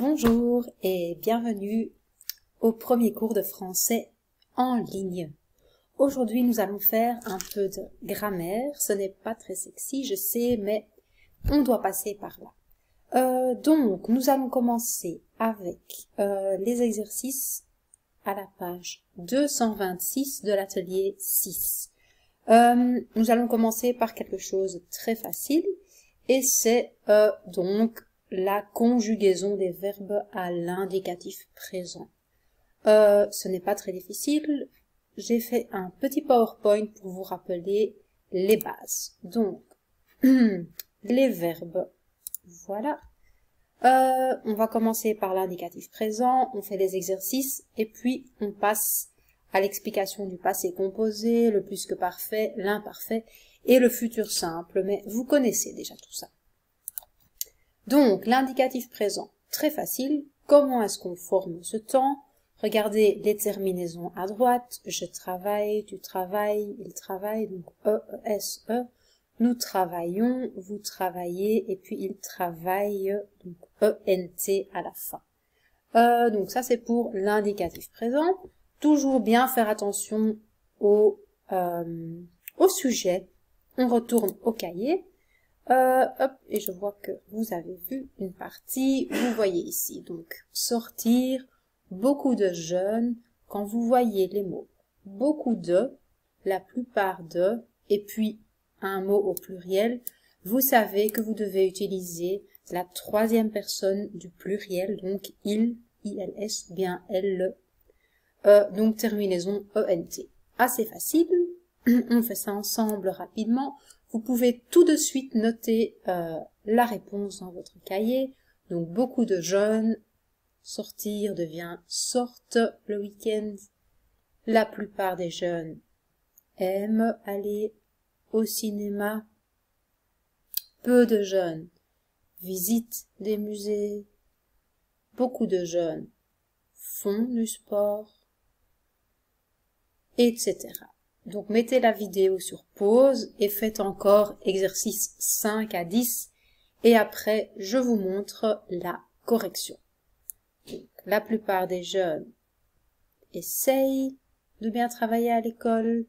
Bonjour et bienvenue au premier cours de français en ligne. Aujourd'hui, nous allons faire un peu de grammaire. Ce n'est pas très sexy, je sais, mais on doit passer par là. Donc, nous allons commencer avec les exercices à la page 226 de l'atelier 6. Nous allons commencer par quelque chose de très facile et c'est donc la conjugaison des verbes à l'indicatif présent. Ce n'est pas très difficile. J'ai fait un petit PowerPoint pour vous rappeler les bases. Donc, les verbes, voilà. On va commencer par l'indicatif présent, on fait les exercices et puis on passe à l'explication du passé composé, le plus que parfait, l'imparfait et le futur simple. Mais vous connaissez déjà tout ça. Donc, l'indicatif présent, très facile. Comment est-ce qu'on forme ce temps? Regardez les terminaisons à droite. Je travaille, tu travailles, il travaille, donc E-E-S-E. Nous travaillons, vous travaillez, et puis il travaille, donc E-N-T à la fin. Donc ça c'est pour l'indicatif présent. Toujours bien faire attention au sujet. On retourne au cahier. Et je vois que vous avez vu une partie, vous voyez ici, donc sortir, beaucoup de jeunes, quand vous voyez les mots beaucoup de, la plupart de, et puis un mot au pluriel, vous savez que vous devez utiliser la troisième personne du pluriel, donc il, I-L-S, bien elle, donc terminaison E-N-T. Assez facile, on fait ça ensemble rapidement. Vous pouvez tout de suite noter la réponse dans votre cahier. Donc, beaucoup de jeunes, sortir devient sortent le week-end. La plupart des jeunes aiment aller au cinéma. Peu de jeunes visitent des musées. Beaucoup de jeunes font du sport, etc. Donc, mettez la vidéo sur pause et faites encore exercice 5 à 10 et après, je vous montre la correction. Donc, la plupart des jeunes essayent de bien travailler à l'école.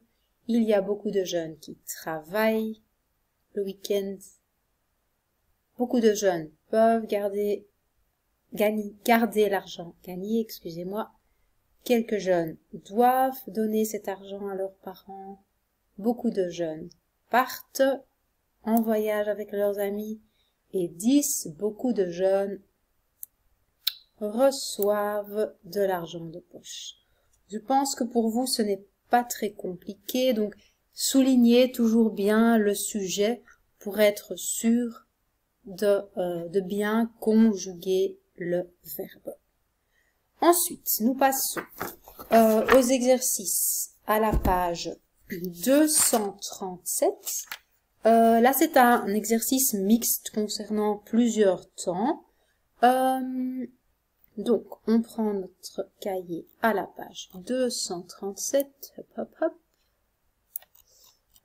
Il y a beaucoup de jeunes qui travaillent le week-end. Beaucoup de jeunes peuvent garder l'argent, excusez-moi. Quelques jeunes doivent donner cet argent à leurs parents. Beaucoup de jeunes partent en voyage avec leurs amis. Et 10, beaucoup de jeunes reçoivent de l'argent de poche. Je pense que pour vous, ce n'est pas très compliqué. Donc, soulignez toujours bien le sujet pour être sûr de bien conjuguer le verbe. Ensuite, nous passons aux exercices à la page 237. Là, c'est un exercice mixte concernant plusieurs temps. Donc, on prend notre cahier à la page 237. Hop, hop, hop.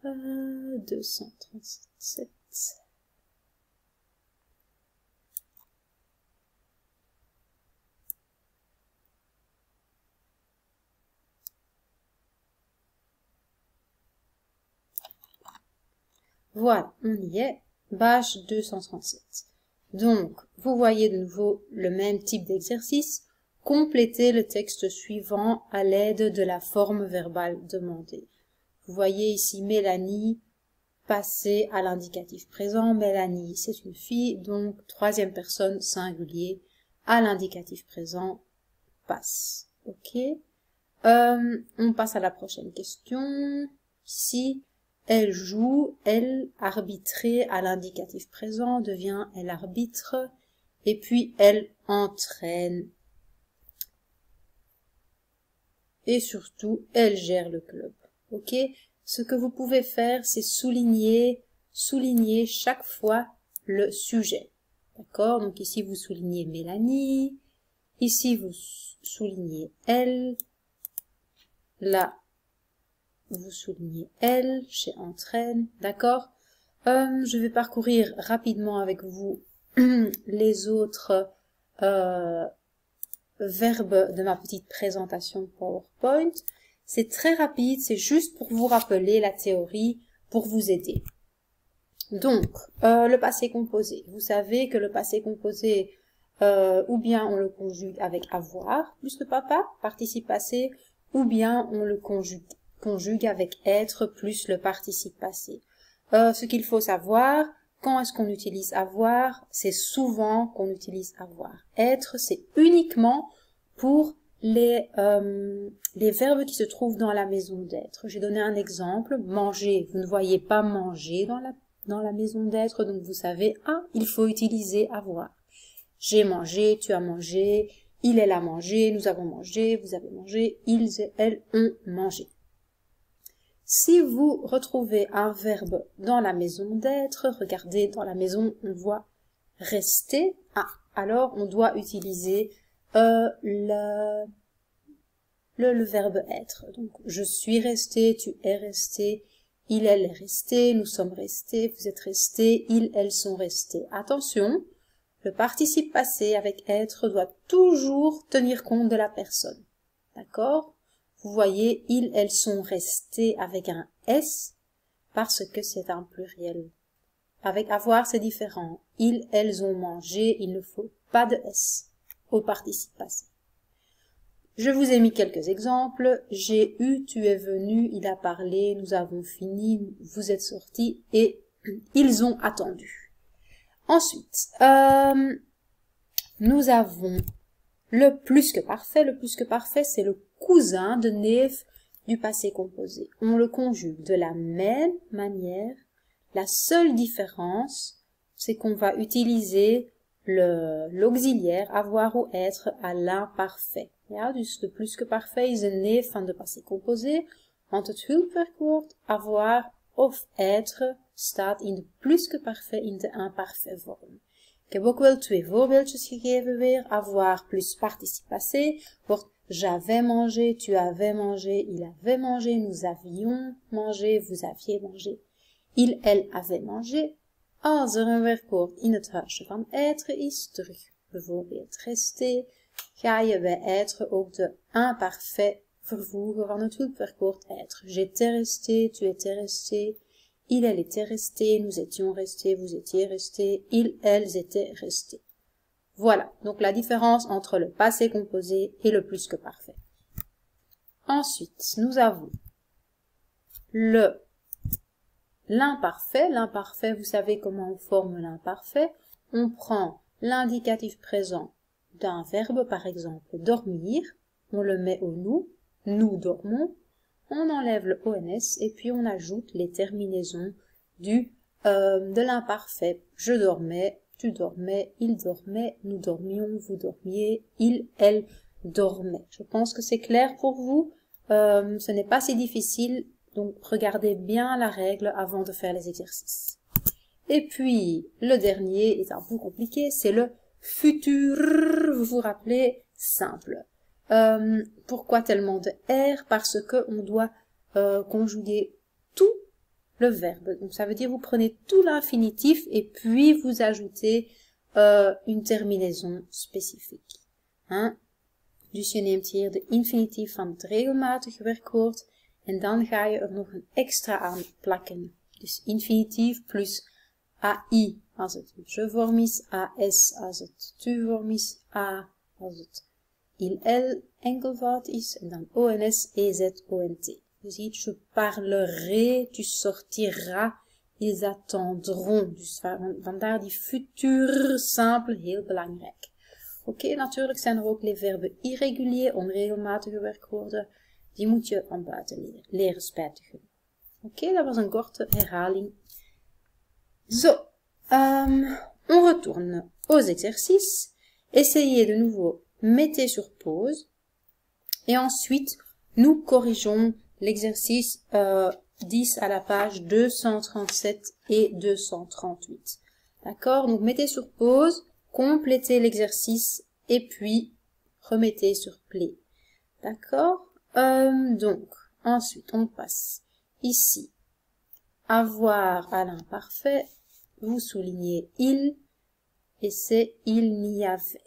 237. Voilà, on y est, page 237. Donc, vous voyez de nouveau le même type d'exercice. Complétez le texte suivant à l'aide de la forme verbale demandée. Vous voyez ici Mélanie, passé à l'indicatif présent. Mélanie, c'est une fille, donc troisième personne singulier à l'indicatif présent, passe. Ok. On passe à la prochaine question. Ici, elle joue, elle, arbitrer à l'indicatif présent devient elle arbitre, et puis elle entraîne. Et surtout, elle gère le club. Ok? Ce que vous pouvez faire, c'est souligner chaque fois le sujet. D'accord? Donc ici, vous soulignez Mélanie. Ici, vous soulignez elle. Là, vous soulignez elle, chez entraîne, d'accord? Je vais parcourir rapidement avec vous les autres verbes de ma petite présentation PowerPoint. C'est très rapide, c'est juste pour vous rappeler la théorie, pour vous aider. Donc, le passé composé. Vous savez que le passé composé, ou bien on le conjugue avec avoir plus le papa, participe passé, ou bien on le conjugue avec être plus le participe passé. Ce qu'il faut savoir, quand est-ce qu'on utilise avoir? C'est souvent qu'on utilise avoir. Être, c'est uniquement pour les verbes qui se trouvent dans la maison d'être. J'ai donné un exemple, manger. Vous ne voyez pas manger dans la maison d'être, donc vous savez, il faut utiliser avoir. J'ai mangé, tu as mangé, il, elle a mangé, nous avons mangé, vous avez mangé, ils et elles ont mangé. Si vous retrouvez un verbe dans la maison d'être, regardez, dans la maison, on voit rester. Alors on doit utiliser le verbe être. Donc, je suis resté, tu es resté, il, elle est resté, nous sommes restés, vous êtes restés, ils, elles sont restés. Attention, le participe passé avec être doit toujours tenir compte de la personne. D'accord? Vous voyez, ils, elles sont restés avec un S parce que c'est un pluriel. Avec avoir, c'est différent. Ils, elles ont mangé, il ne faut pas de S au participe passé. Je vous ai mis quelques exemples. J'ai eu, tu es venu, il a parlé, nous avons fini, vous êtes sortis et ils ont attendu. Ensuite, nous avons le plus que parfait. Le plus que parfait, c'est le cousin de neef du passé composé. On le conjugue de la même manière. La seule différence, c'est qu'on va utiliser l'auxiliaire avoir ou être à l'imparfait. Ja, dus de plus que parfait is een neef van de passé composé, want het hulpwerkwoord avoir of être staat in de plus que parfait in de imparfait vorm. Ik heb ook wel 2 voorbeeldjes gegeven weer. Avoir plus participe passé wordt j'avais mangé, tu avais mangé, il avait mangé, nous avions mangé, vous aviez mangé. Il, elle avait mangé. Als er een werkwoord in het huisje van être is, terug bijvoorbeeld rester, ga je bij être ook de imparfait vervoegen van het hulpwerkwoord être. J'étais resté, tu étais resté, il, elle était resté, nous étions restés, vous étiez restés, ils, elles étaient restés. Voilà, donc la différence entre le passé composé et le plus que parfait. Ensuite, nous avons l'imparfait. L'imparfait, vous savez comment on forme l'imparfait. On prend l'indicatif présent d'un verbe, par exemple dormir, on le met au nous dormons, on enlève le ONS et puis on ajoute les terminaisons de l'imparfait. Je dormais, tu dormais, il dormait, nous dormions, vous dormiez, il, elle dormait. Je pense que c'est clair pour vous. Ce n'est pas si difficile, donc regardez bien la règle avant de faire les exercices. Et puis, le dernier est un peu compliqué, c'est le futur. Vous vous rappelez, simple. Pourquoi tellement de R? Parce que on doit conjuguer tout le verbe. Donc ça veut dire vous prenez tout l'infinitif et puis vous ajoutez une terminaison spécifique. Dus je neemt hier de infinitief van het regelmatige werkwoord en dan ga je er nog een extra aan plakken. Dus infinitief plus AI als het je-vorm is, AS als het tu-vorm is, A als het il, elle enkelvoud is en dan ONS, EZ, ONT. Je ziet, je parlerai, tu sortiras, ils attendront. Dus vandaar die futur simple, heel belangrijk. Oké, natuurlijk zijn er ook les verbes irréguliers, onregelmatige werkwoorden. Die moet je van buiten leren spijtig genoeg. Oké, dat was een korte herhaling. Zo, on retourne aux exercices. Essayez de nouveau, mettez sur pause. Et ensuite, nous corrigeons l'exercice 10 à la page 237 et 238. D'accord? Donc, mettez sur pause, complétez l'exercice et puis remettez sur play. D'accord? Donc, ensuite, on passe ici. Avoir à l'imparfait, vous soulignez il, et c'est il n'y avait.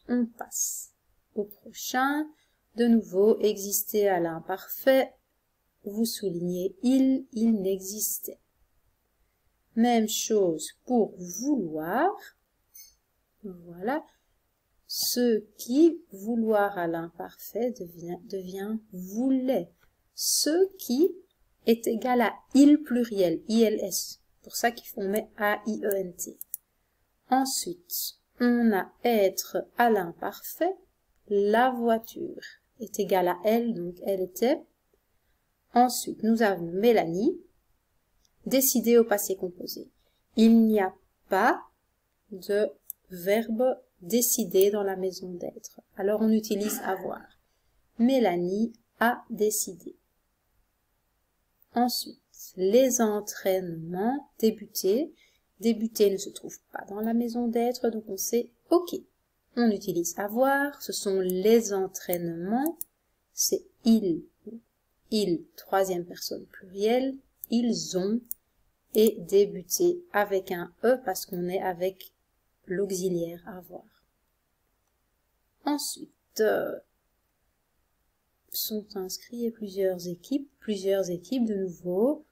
On passe au prochain. De nouveau, exister à l'imparfait. Vous soulignez il n'existait. Même chose pour vouloir. Voilà. Ce qui, vouloir à l'imparfait, devient voulait. Ce qui est égal à il pluriel, ILS. Pour ça qu'on met AIENT. Ensuite, on a être à l'imparfait. La voiture est égale à elle, donc elle était. Ensuite, nous avons Mélanie. Décider au passé composé. Il n'y a pas de verbe décider dans la maison d'être. Alors on utilise avoir. Mélanie a décidé. Ensuite, les entraînements, débuter. Débuter ne se trouve pas dans la maison d'être, donc on sait OK. On utilise avoir, ce sont les entraînements, c'est il, troisième personne plurielle, ils ont, et débuter avec un E parce qu'on est avec l'auxiliaire avoir. Ensuite, sont inscrits plusieurs équipes de nouveau.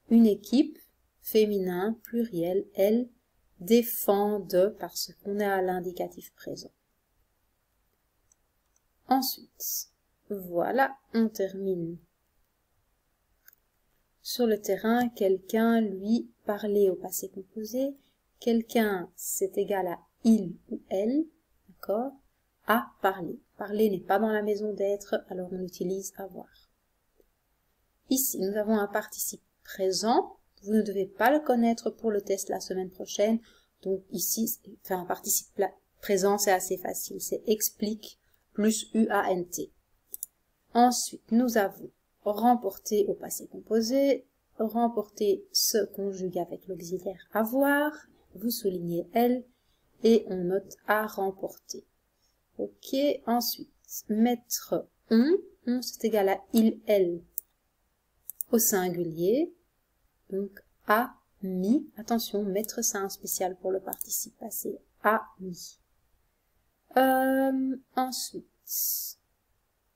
Une équipe, féminin, pluriel, elle, défendent parce qu'on est à l'indicatif présent. Ensuite, voilà, on termine. Sur le terrain, quelqu'un, lui, parler au passé composé. Quelqu'un, c'est égal à il ou elle, d'accord? À parler. Parler n'est pas dans la maison d'être, alors on utilise avoir. Ici, nous avons un participe présent. Vous ne devez pas le connaître pour le test la semaine prochaine. Donc ici, faire un participe présent, c'est assez facile. C'est explique plus UANT. Ensuite, nous avons remporter au passé composé. Remporter se conjugue avec l'auxiliaire avoir. Vous soulignez elle et on note à remporter. Ok, ensuite, mettre on c'est égal à il, elle au singulier. Donc, a mis. Attention, mettre ça un spécial pour le participe passé. A mis. Ensuite,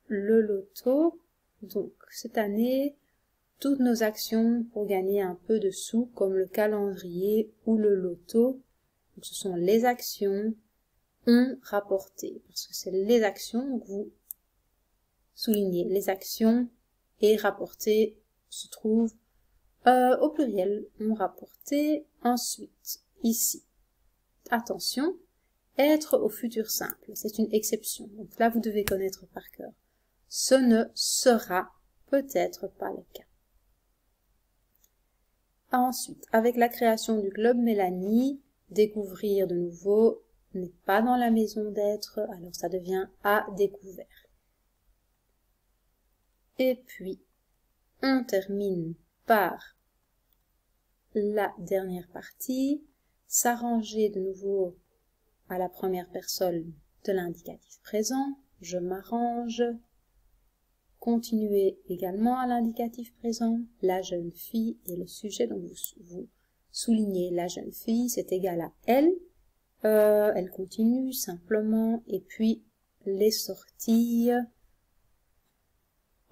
le loto. Donc, cette année, toutes nos actions pour gagner un peu de sous, comme le calendrier ou le loto. Donc, ce sont les actions ont rapporté. Parce que c'est les actions, donc vous soulignez les actions et rapporter se trouve au pluriel, ont rapporté. Ensuite, ici, attention, être au futur simple, c'est une exception. Donc là, vous devez connaître par cœur. Ce ne sera peut-être pas le cas. Ensuite, avec la création du club Mélanie, découvrir de nouveau n'est pas dans la maison d'être, alors ça devient à découvert. Et puis, on termine par la dernière partie, s'arranger de nouveau à la première personne de l'indicatif présent, je m'arrange, continuer également à l'indicatif présent, la jeune fille et le sujet, donc vous soulignez la jeune fille, c'est égal à elle, elle continue simplement, et puis les sorties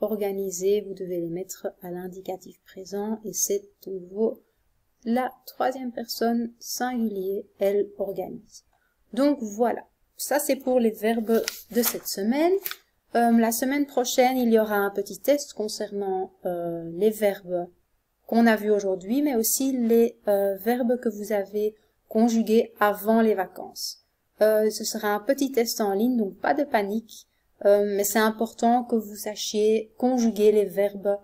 organisées, vous devez les mettre à l'indicatif présent, et c'est de nouveau la troisième personne singulier, elle organise. Donc voilà, ça c'est pour les verbes de cette semaine. La semaine prochaine, il y aura un petit test concernant les verbes qu'on a vus aujourd'hui, mais aussi les verbes que vous avez conjugués avant les vacances. Ce sera un petit test en ligne, donc pas de panique, mais c'est important que vous sachiez conjuguer les verbes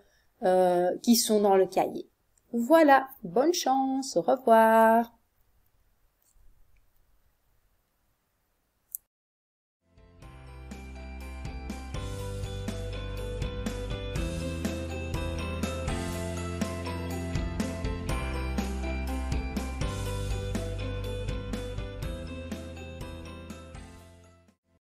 qui sont dans le cahier. Voilà, bonne chance, au revoir.